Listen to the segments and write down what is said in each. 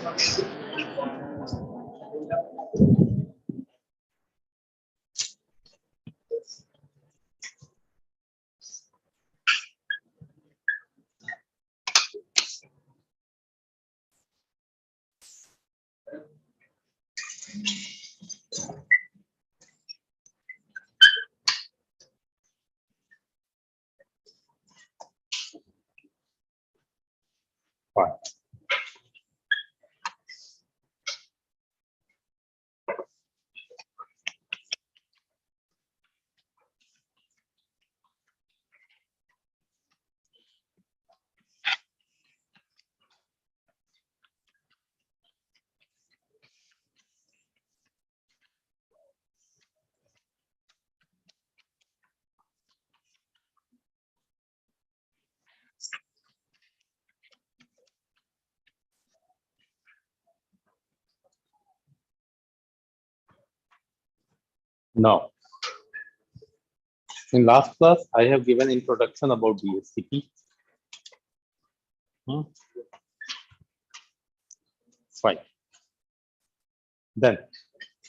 Fine. Now, in last class, I have given introduction about DHCP. Fine. Then,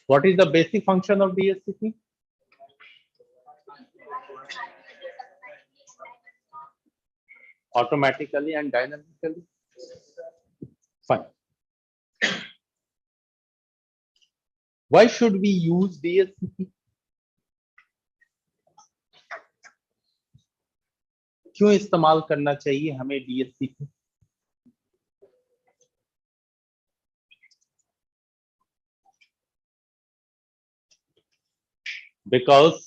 what is the basic function of DHCP? Automatically and dynamically. Fine. Why should we use DHCP? क्यों इस्तेमाल करना चाहिए हमें DHCP? Because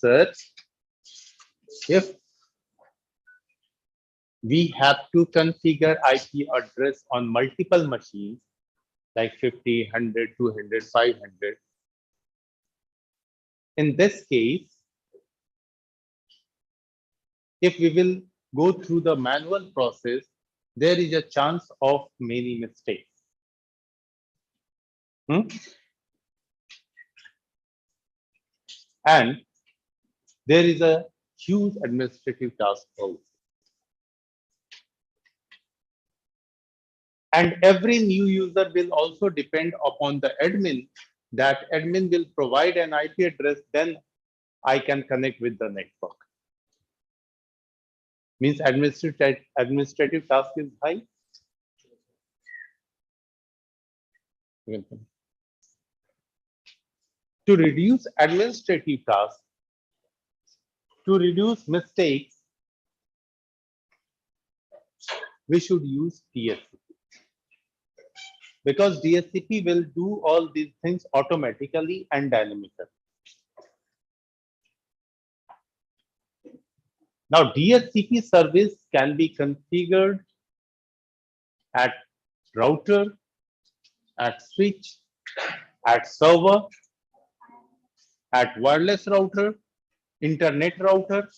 if we have to configure IP address on multiple machines like 50, 100, 200, 500, in this case, if we will go through the manual process, there is a chance of many mistakes. And there is a huge administrative task also. And every new user will also depend upon the admin. That admin will provide an IP address, then I can connect with the network. Means administrative task is high. To reduce administrative tasks, to reduce mistakes, we should use DHCP. Because DHCP will do all these things automatically and dynamically. Now, DHCP service can be configured at router, at switch, at server, at wireless router, internet router.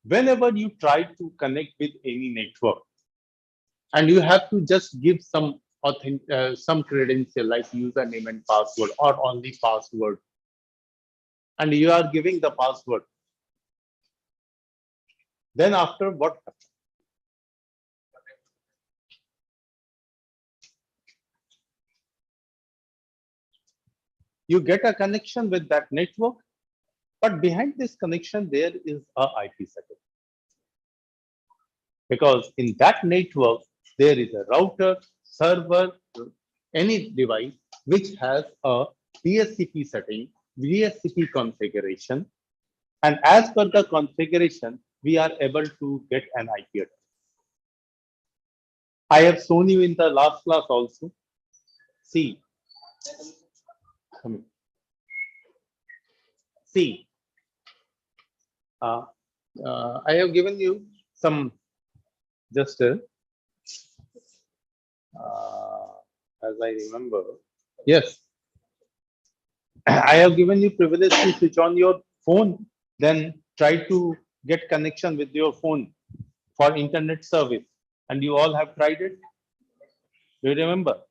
Whenever you try to connect with any network, and you have to just give some credential like username and password or only password, and you are giving the password. Then after what happens? You get a connection with that network, but behind this connection, there is a IP setting. Because in that network, there is a router, server, any device which has a DHCP setting, DHCP configuration. And as per the configuration, we are able to get an IP address. I have shown you in the last class also. See. See. I have given you some just as I remember. Yes. I have given you privilege to switch on your phone, then try to get connection with your phone for internet service. And you all have tried it. Do you remember?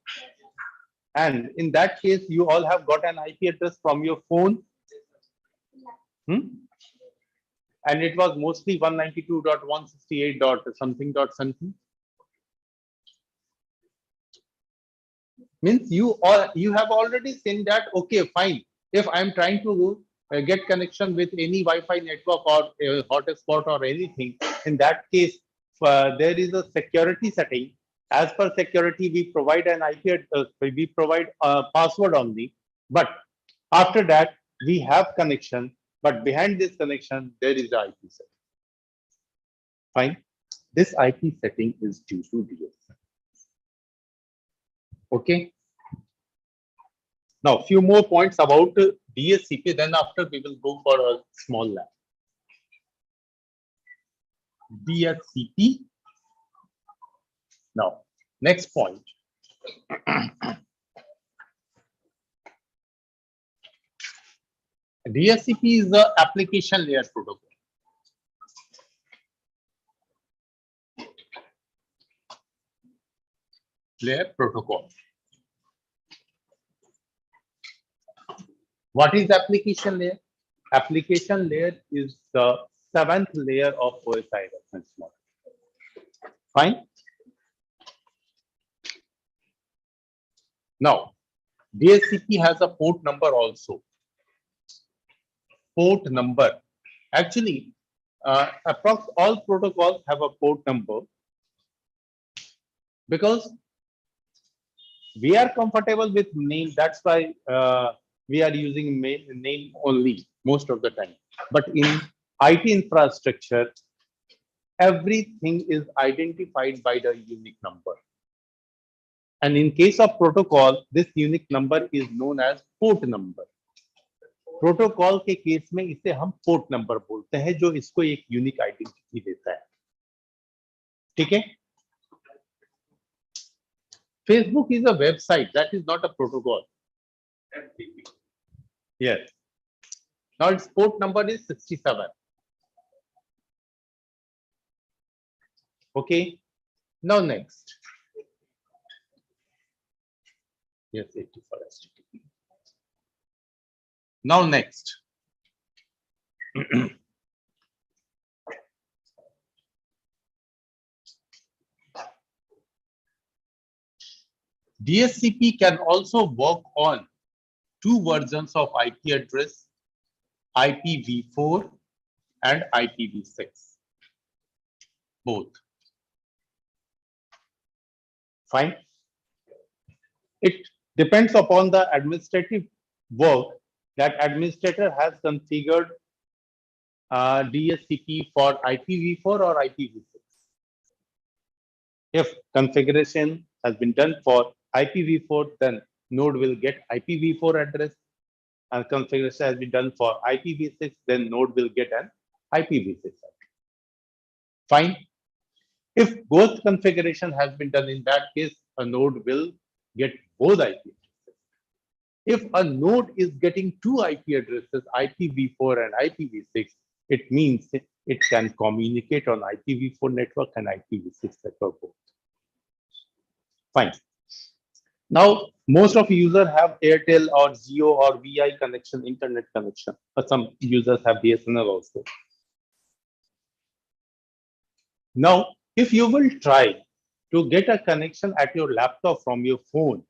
And in that case, you all have got an IP address from your phone. And it was mostly 192.168. something. Means you have already seen that, okay, fine. If I'm trying to get connection with any Wi-Fi network or a hotspot or anything, in that case, there is a security setting. As per security, we provide an IP address, we provide a password only. But after that, we have connection. But behind this connection, there is the IP setting. Fine. This IP setting is due to DHCP. Okay. Now, few more points about DHCP. Then after we will go for a small lab. DHCP. Now, next point. DHCP is the application layer protocol. What is application layer? Application layer is the 7th layer of OSI reference model. Fine. Now, DHCP has a port number also. Port number. Actually, approx all protocols have a port number because we are comfortable with name. That's why we are using name only most of the time. But in IT infrastructure, everything is identified by the unique number. And in case of protocol, this unique number is known as port number. Protocol के case में इसे हम port number बोलते हैं, जो इसको एक unique identity देता है. ठीक है. Facebook is a website, that is not a protocol. Yes. Now its port number is 67. Okay. Now next. Yes, 80 for HTTP. Now next. DHCP can also work on two versions of IP address, IPv4 and IPv6. Both. Fine. It depends upon the administrative work that administrator has configured DHCP for IPv4 or IPv6. If configuration has been done for IPv4, then node will get IPv4 address, and configuration has been done for IPv6, then node will get an IPv6 address. Fine. If both configuration has been done, in that case, a node will get both IP addresses. If a node is getting two IP addresses, IPv4 and IPv6, it means it can communicate on IPv4 network and IPv6 network both. Fine. Now, most of users have Airtel or Jio or VI connection, internet connection, but some users have BSNL also. Now, if you will try to get a connection at your laptop from your phone,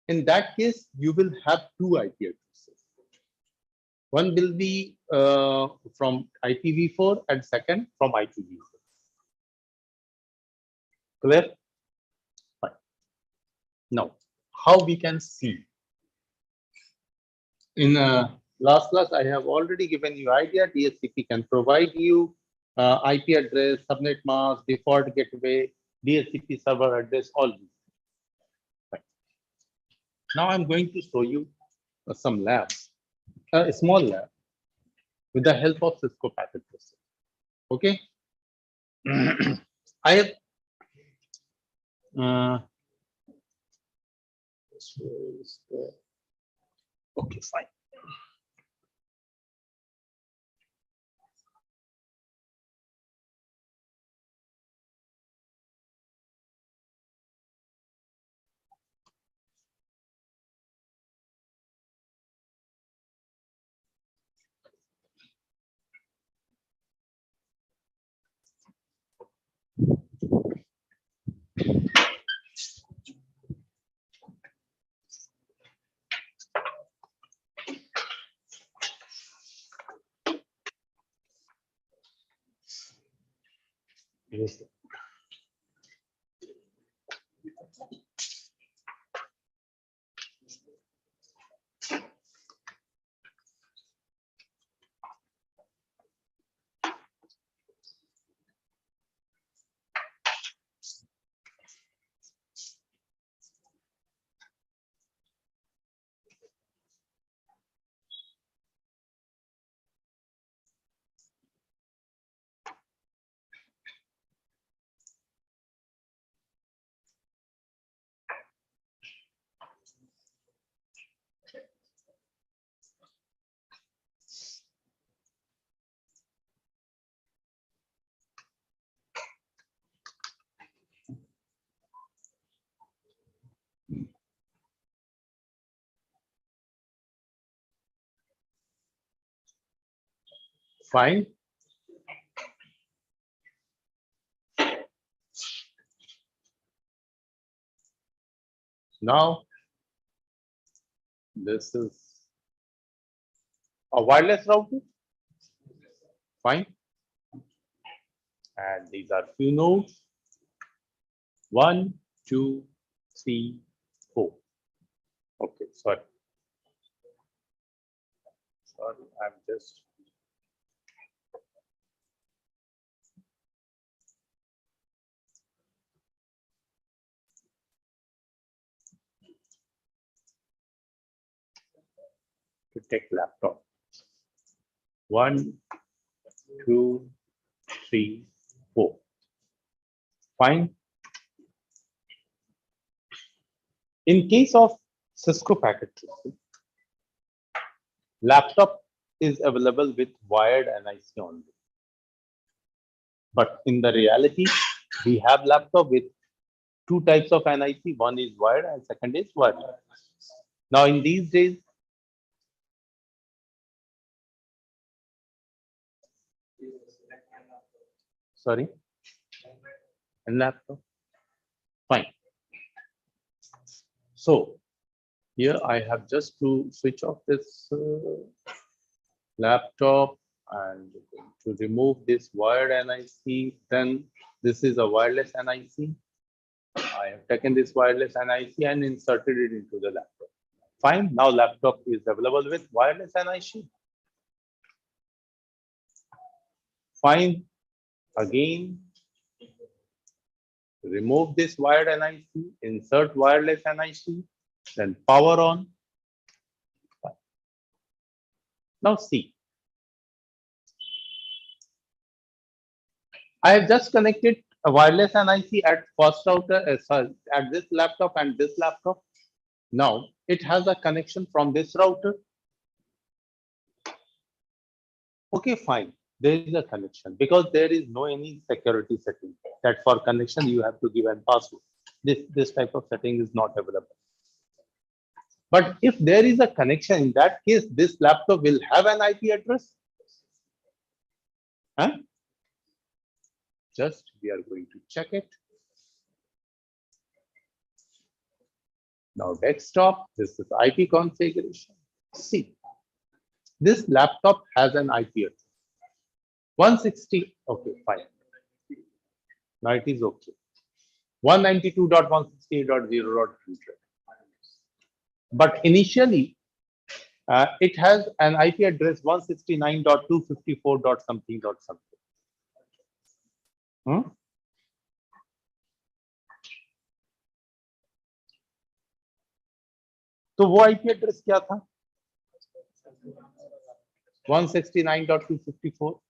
in that case, you will have two IP addresses. One will be from IPv4 and second from IPv6. Clear? Fine. Now, how we can see? In last class, I have already given you idea. DHCP can provide you IP address, subnet mask, default gateway, DHCP server address, all these. Right. Now I'm going to show you some labs, a small lab with the help of Cisco packet processor. Okay. I have okay, fine. Yes. Fine. Now, this is a wireless router. Fine. And these are few nodes. 1, 2, 3, 4. Okay, sorry. I'm just to take laptop. 1, 2, 3, 4. Fine. In case of Cisco packet tracing, laptop is available with wired NIC only. But in the reality, we have laptop with two types of NIC. One is wired and second is wireless. Now, in these days, sorry, and laptop. Fine. So here I have just to switch off this laptop and to remove this wired NIC. Then this is a wireless NIC. I have taken this wireless NIC and inserted it into the laptop. Fine. Now laptop is available with wireless NIC. Fine. Again, remove this wired NIC, insert wireless NIC, then power on. Fine. Now see. I have just connected a wireless NIC at first router at this laptop and this laptop. Now it has a connection from this router. Okay, fine. There is a connection because there is no any security setting that for connection you have to give a password. This type of setting is not available. But if there is a connection, in that case, this laptop will have an IP address. Huh? Just we are going to check it. Now desktop, this is IP configuration. See, this laptop has an IP address. 160, okay, fine. Now it is okay. 192.168.0.100. But initially, it has an IP address 169.254. something. तो वो IP address क्या था? 169.254.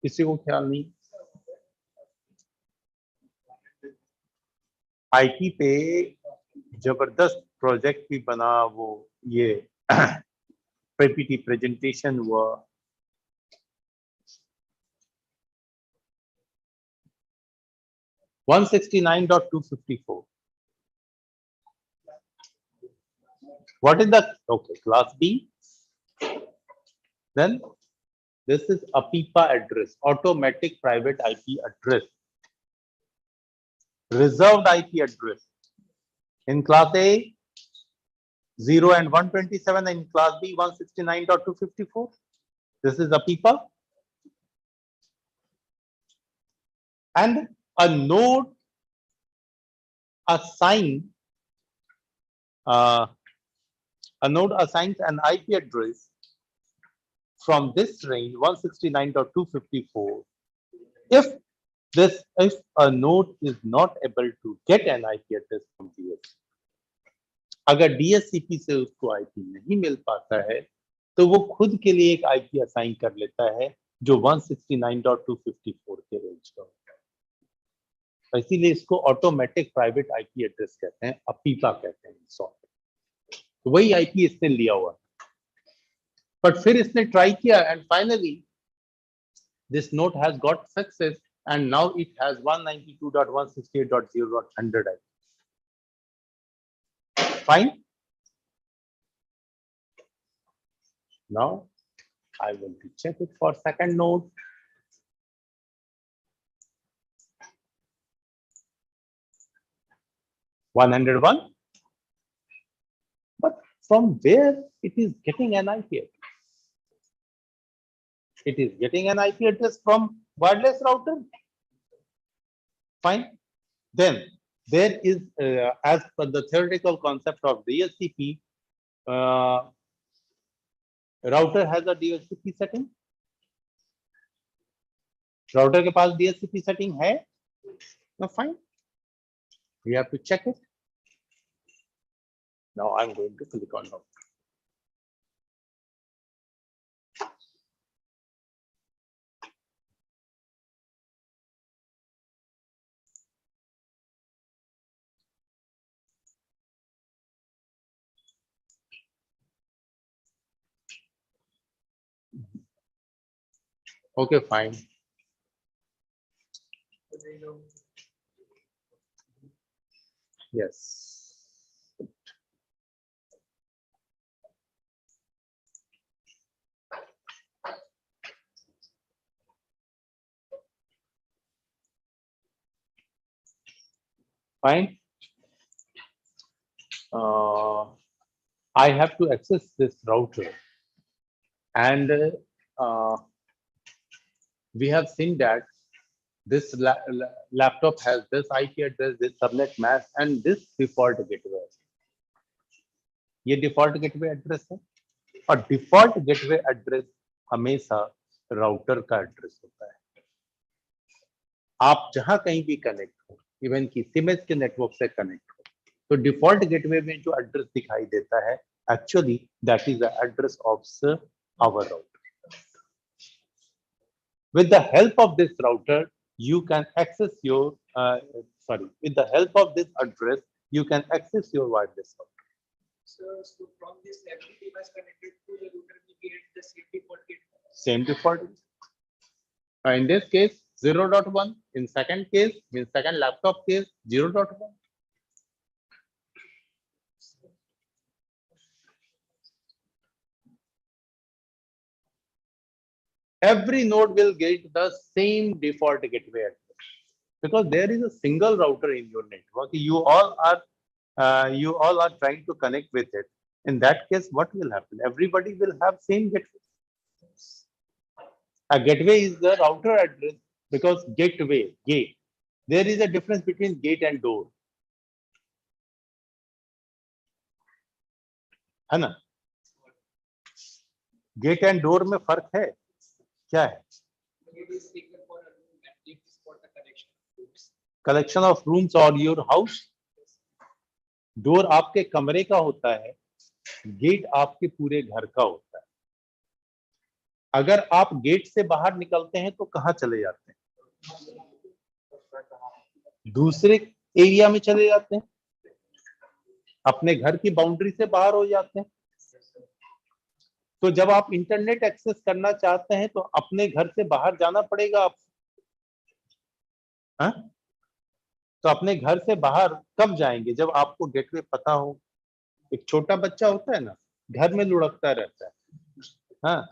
किसी को ख्याल नहीं? IT पे जबरदस्त प्रोजेक्ट भी बना, वो ये PPT प्रेजेंटेशन हुआ. (169.254). What is the class B? Then this is a PIPA address, automatic private IP address, reserved IP address. In class A, 0 and 127 in class B 169.254. This is a PIPA. And a node assigns an IP address from this range 169.254 if a node is not able to get an IP address from DHCP. अगर DHCP से उसको IP नहीं मिल पाता है तो वो खुद के लिए एक IP असाइन कर लेता है जो 169.254 के रेंज का होता है। इसीलिए इसको ऑटोमेटिक प्राइवेट IP एड्रेस कहते हैं, अपीपा कहते हैं शॉर्ट। तो वही IP इसने लिया हुआ, बट फिर इसने ट्राई किया and finally this node has got success and now it has 192.168.0.100 IP. Fine. Now I want to check it for second node. (101), but from where it is getting an IP address? It is getting an IP address from wireless router. Fine. Then there is, as per the theoretical concept of DHCP, router has a DHCP setting. Router के पास DHCP setting है? No, fine. We have to check it. Now I'm going to click on router. Okay, fine. Yes. Fine. I have to access this router, and we have seen that this laptop has this IP address, this subnet mask, and this default gateway. ये default gateway address है, और default gateway address हमेशा router का address होता है। आप जहां कहीं भी कनेक्ट हो, इवन कि CIMAGE के नेटवर्क से कनेक्ट हो, तो डिफॉल्ट गेटवे में जो एड्रेस दिखाई देता है, actually that is the address of our router. With the help of this router, you can access your with the help of this address, you can access your wireless router. So from this every device connected to the router, we get the same default gateway. Same default. In this case, 0.1. In second case, in second laptop case, 0.1. Every node will get the same default gateway address because there is a single router in your network. You all are trying to connect with it. In that case, what will happen? Everybody will have same gateway. A gateway is the router address because gate. There is a difference between gate and door. है ना? Gate and door में फर्क है? क्या है? Collection of rooms or your house. Door आपके कमरे का होता है, गेट आपके पूरे घर का होता है। अगर आप गेट से बाहर निकलते हैं तो कहाँ चले जाते हैं? दूसरे एरिया में चले जाते हैं, अपने घर की बाउंड्री से बाहर हो जाते हैं। तो जब आप इंटरनेट एक्सेस करना चाहते हैं तो अपने घर से बाहर जाना पड़ेगा आप। तो अपने घर से बाहर कब जाएंगे? जब आपको गेटवे पता हो। एक छोटा बच्चा होता है ना, घर में लुढ़कता रहता है, हाँ,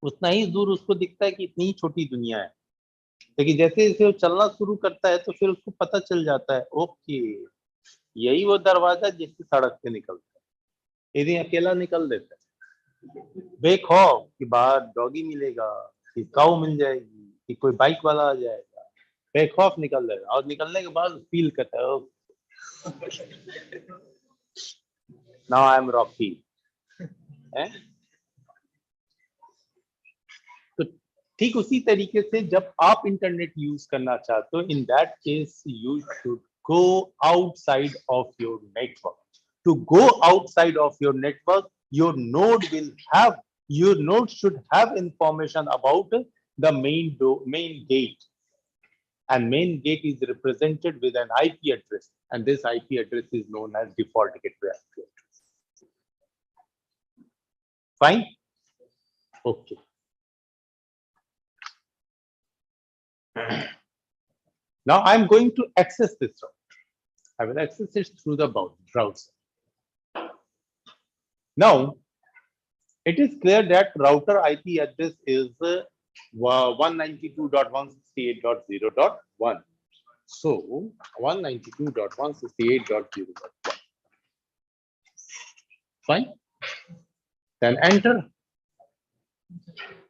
उतना ही दूर उसको दिखता है कि इतनी छोटी दुनिया है, लेकिन जैसे जैसे वो चलना शुरू करता है तो फिर उसको पता चल जाता है, ओके यही वो दरवाजा जिससे सड़क पे निकलता है। इधर अकेला निकल देता है बेखौफ कि बाहर डॉगी मिलेगा, कि काऊ मिल जाएगी, कि कोई बाइक वाला आ जाएगा, बेखौफ निकल जाएगा और निकलने के बाद फील करता है नाउ आई एम रॉकी। तो ठीक उसी तरीके से जब आप इंटरनेट यूज करना चाहते हो, in that case you should go outside of your network. To go outside of your network, your node should have information about the main gate, and main gate is represented with an IP address, and this IP address is known as default gateway IP address. Fine? Okay. Now I'm going to access this route. I will access it through the browser. Now, it is clear that router IP address is 192.168.0.1. So 192.168.0.1. Fine. Then enter.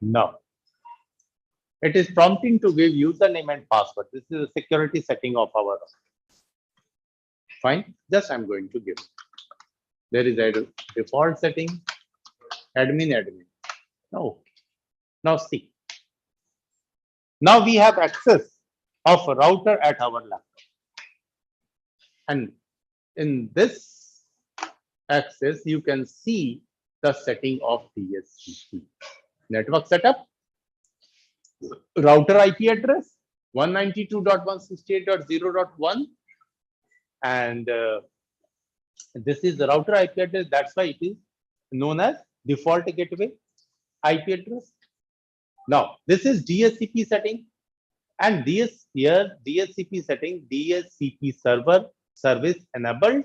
Now, it is prompting to give username and password. This is a security setting of our router. Fine. Just I'm going to give. There is a default setting. Admin. Now see. Now we have access of a router at our laptop. And in this access, you can see the setting of DHCP. Network setup, router IP address 192.168.0.1, and this is the router IP address. That's why it is known as default gateway IP address. Now, this is DHCP setting, and DHCP setting, DHCP server service enabled.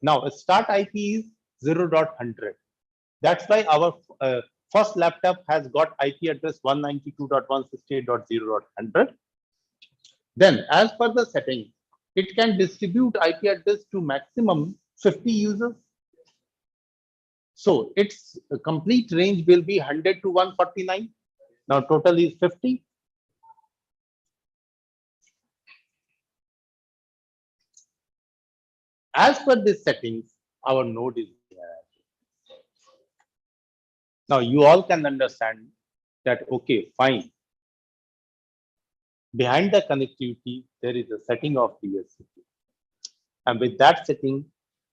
Now, start IP is 0.100. That's why our first laptop has got IP address 192.168.0.100. Then, as per the setting, it can distribute IP address to maximum 50 users. So its complete range will be 100 to 149. Now total is 50. As per this settings, our node is there. Now you all can understand that, okay, fine. Behind the connectivity, there is a setting of DHCP. And with that setting,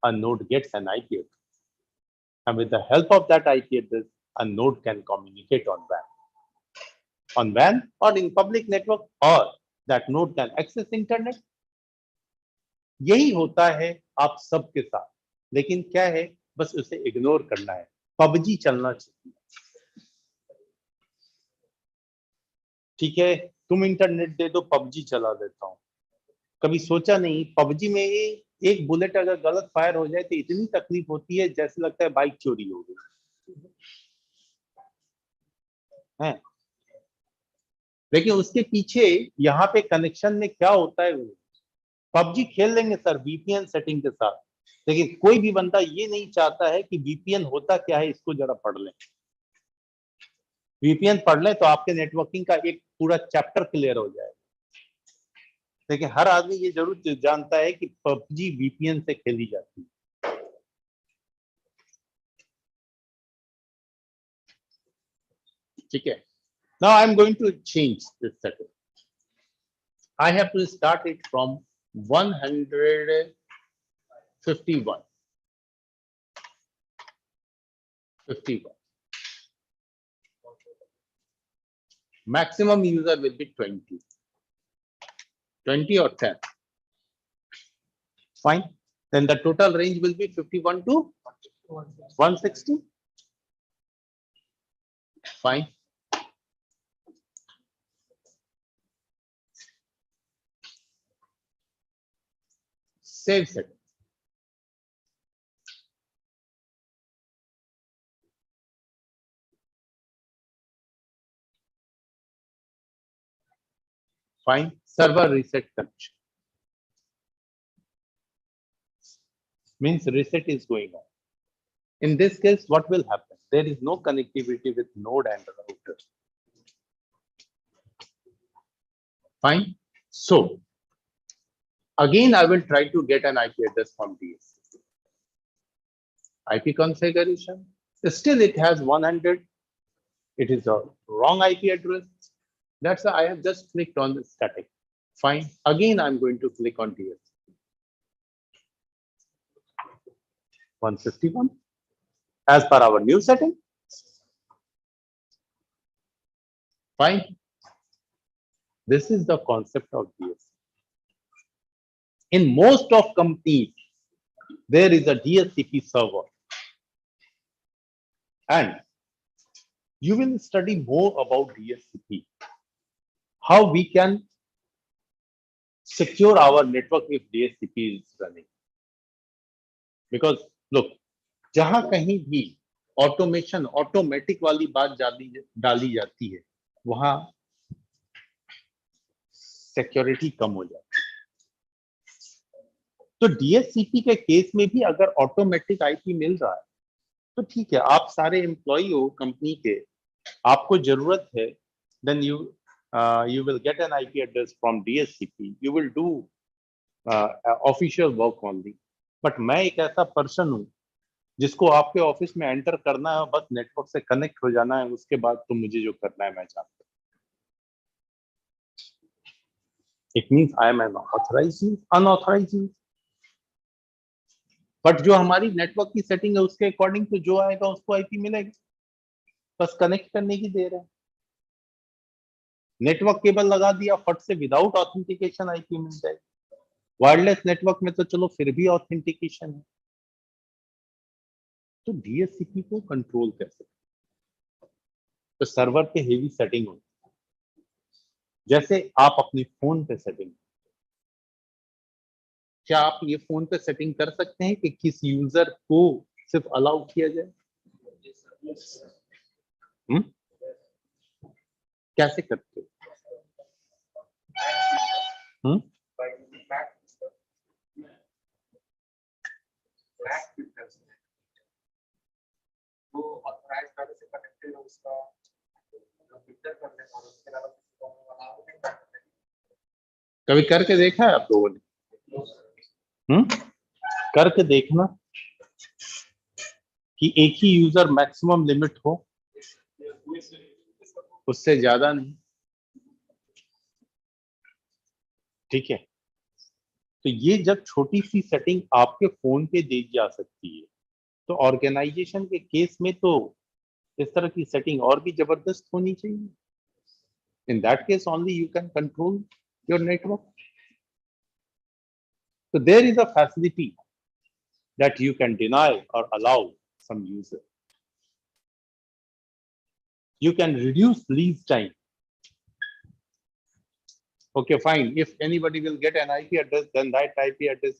a node gets an IP address. And with the help of that IP address, a node can communicate on WAN. On WAN or in public network, or that node can access internet. यही होता है आप सबके साथ, लेकिन क्या है, बस उसे इग्नोर करना है। पबजी चलना चाहिए, ठीक है, तुम इंटरनेट दे दो, पबजी चला देता हूं। कभी सोचा नहीं, पबजी में एक बुलेट अगर गलत फायर हो जाए तो इतनी तकलीफ होती है जैसे लगता है बाइक चोरी हो गई है। लेकिन उसके पीछे यहाँ पे कनेक्शन में क्या होता है, पबजी खेल लेंगे सर वीपीएन सेटिंग के साथ, लेकिन कोई भी बंदा ये नहीं चाहता है कि वीपीएन होता क्या है, इसको जरा पढ़ लें। वीपीएन पढ़ लें तो आपके नेटवर्किंग का एक पूरा चैप्टर क्लियर हो जाएगा। लेकिन हर आदमी ये जरूर जानता है कि पबजी वीपीएन से खेली जाती है। ठीक है। Now I am going to change this setting. I have to start it from 151. 51. Maximum user will be 20. 20 or 10. Fine. Then the total range will be 51 to 160. Fine. Save setting. Fine. Server reset connection. Means reset is going on. In this case, what will happen? There is no connectivity with node and router. Fine. So again, I will try to get an IP address from DHCP. IP configuration. Still, it has 100. It is a wrong IP address. That's why I have just clicked on the static. Fine. Again, I'm going to click on DHCP. 151. As per our new setting. Fine. This is the concept of DHCP. In most of companies, there is a DHCP server. And you will study more about DHCP. How we can secure our network if DHCP is running. Because look, जहां कहीं भी automation automatic वाली बात डाली जाती है, वहां security कम हो जाती है. तो डीएचसीपी के केस में भी अगर ऑटोमेटिक आईपी मिल रहा है तो ठीक है, आप सारे एम्प्लॉई हो कंपनी के, आपको जरूरत है, then you will get an IP address from DHCP. You will do official work only. But मैं एक ऐसा पर्सन हूँ जिसको आपके ऑफिस में एंटर करना है, बस नेटवर्क से कनेक्ट हो जाना है, उसके बाद तो मुझे जो करना है मैं जानता हूँ. It means I am an authorized use, unauthorized use. But जो हमारी नेटवर्क की सेटिंग है उसके अकॉर्डिंग तो जो आएगा उसको आईपी मिलेगा, बस कनेक्ट करने की देर है. नेटवर्क केबल लगा दिया, फट से विदाउट ऑथेंटिकेशन आईपी मिल जाएगी. वायरलेस नेटवर्क में तो चलो फिर भी ऑथेंटिकेशन है. तो डीएचसीपी को कंट्रोल कैसे? तो सर्वर पे हेवी सेटिंग होती है. जैसे आप अपने फोन पे सेटिंग, क्या आप ये फोन पे सेटिंग कर सकते हैं कि किस यूजर को सिर्फ अलाउ किया जाए? कैसे करते हो? कभी करके देखा है आप लोगों ने? करके देखना कि एक ही यूजर मैक्सिमम लिमिट हो, उससे ज्यादा नहीं. ठीक है, तो ये जब छोटी सी सेटिंग आपके फोन पे दी जा सकती है, तो ऑर्गेनाइजेशन के केस में तो इस तरह की सेटिंग और भी जबरदस्त होनी चाहिए. In that case only you can control your network. So there is a facility that you can deny or allow some user. You can reduce lease time. Okay, fine. If anybody will get an IP address, then that IP address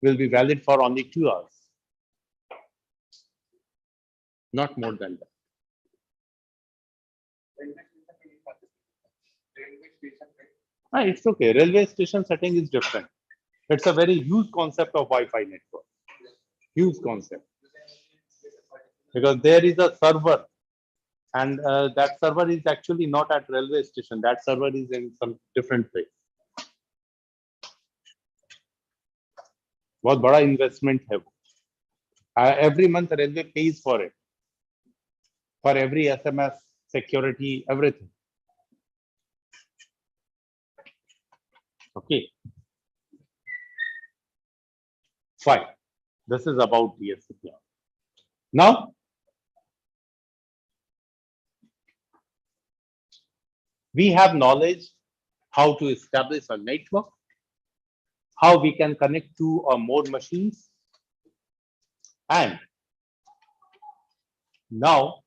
will be valid for only 2 hours. Not more than that. It's okay. Railway station setting is different. It's a very huge concept of Wi-Fi network. Huge concept. Because there is a server, and that server is actually not at railway station. That server is in some different place. बहुत बड़ा investment है वो. Every month railway pays for it, for every SMS, security, everything. Okay. Fine. This is about DHCP. Now, we have knowledge how to establish a network, how we can connect two or more machines, and now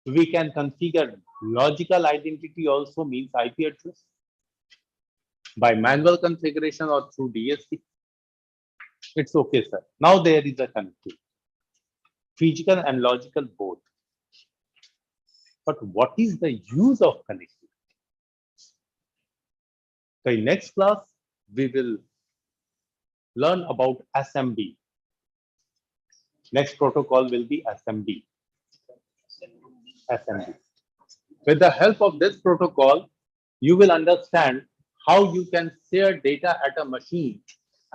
we can configure logical identity, also means IP address, by manual configuration or through DHCP. It's okay, sir. Now there is a connectivity, physical and logical both. But what is the use of connectivity? So in next class, we will learn about SMB. Next protocol will be SMB. SMB. With the help of this protocol, you will understand how you can share data at a machine,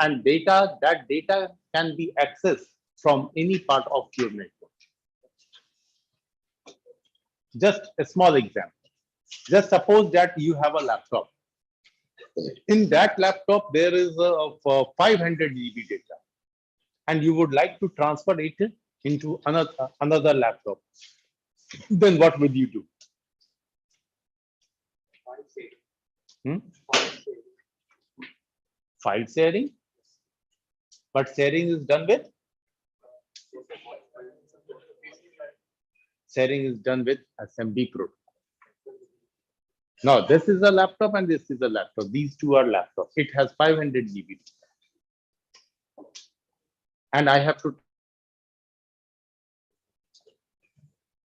and that data can be accessed from any part of your network. Just a small example. Just suppose that you have a laptop. In that laptop, there is a 500 GB data, and you would like to transfer it into another laptop. Then what would you do? File sharing, but sharing is done with SMB protocol. Now this is a laptop and this is a laptop. These two are laptops. It has 500 GB, and I have to.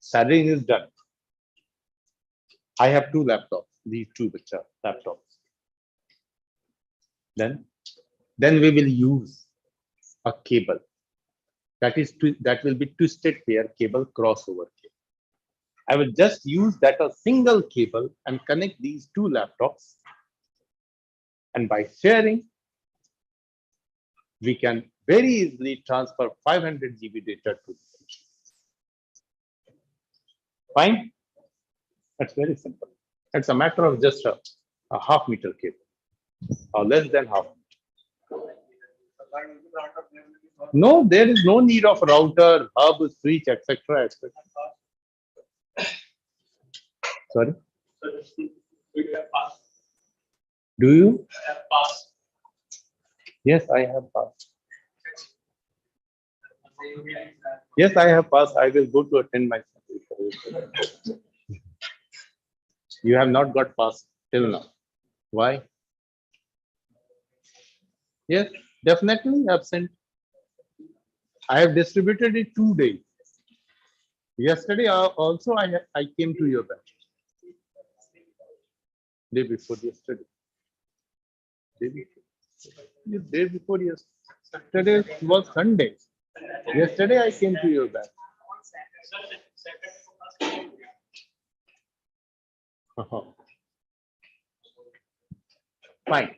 Sharing is done. I have two laptops. These two laptops. Then we will use a cable. That will be twisted pair cable, crossover cable. I will just use that a single cable and connect these two laptops. And by sharing, we can very easily transfer 500 GB data to the machine. Fine? That's very simple. It's a matter of just a half-meter cable, or less than half. No, there is no need of router, hub, switch, etc., etc. Sorry? Do you? Yes, I have passed. Yes, I have passed. I will go to attend my. You have not got passed till now. Why? Yes, definitely absent. I have distributed it 2 days. Yesterday also I came to your batch. Day before yesterday. Day before yesterday was Sunday. Yesterday I came to your batch. Fine.